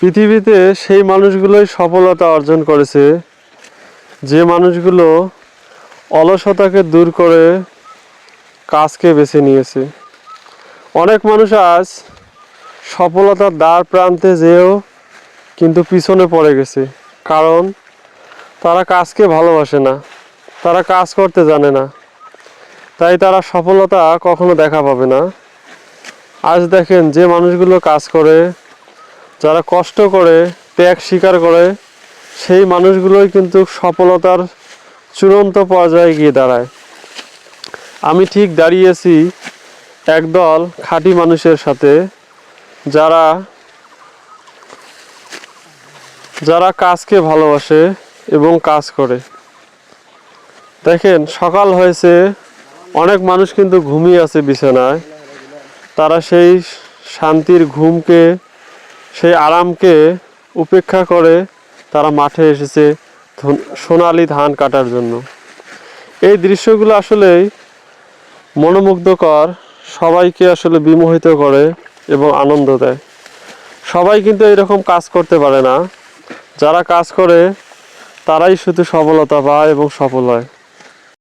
পৃথিবীতে সেই মানুষগুলোই সফলতা অর্জন করেছে যে মানুষগুলো অলসতাকে দূর করে কাজকে বেছে নিয়েছে। অনেক মানুষ আজ সফলতার দ্বার প্রান্তে যেও কিন্তু পিছনে পড়ে গেছে, কারণ তারা কাজকে ভালোবাসে না, তারা কাজ করতে জানে না, তাই তারা সফলতা কখনো দেখা পাবে না। আজ দেখেন, যে মানুষগুলো কাজ করে, যারা কষ্ট করে, ত্যাগ স্বীকার করে, সেই মানুষগুলোই কিন্তু সফলতার চূড়ান্ত পর্যায়ে গিয়ে দাঁড়ায়। আমি ঠিক দাঁড়িয়েছি একদল খাঁটি মানুষের সাথে, যারা কাজকে ভালোবাসে এবং কাজ করে। দেখেন, সকাল হয়েছে, অনেক মানুষ কিন্তু ঘুমিয়ে আছে বিছানায়। তারা সেই শান্তির ঘুমকে, সেই আরামকে উপেক্ষা করে তারা মাঠে এসেছে সোনালি ধান কাটার জন্য। এই দৃশ্যগুলো আসলেই মনোমুগ্ধকর, সবাইকে আসলে বিমোহিত করে এবং আনন্দ দেয়। সবাই কিন্তু এরকম কাজ করতে পারে না, যারা কাজ করে তারাই শুধু সফলতা পায় এবং সফল হয়।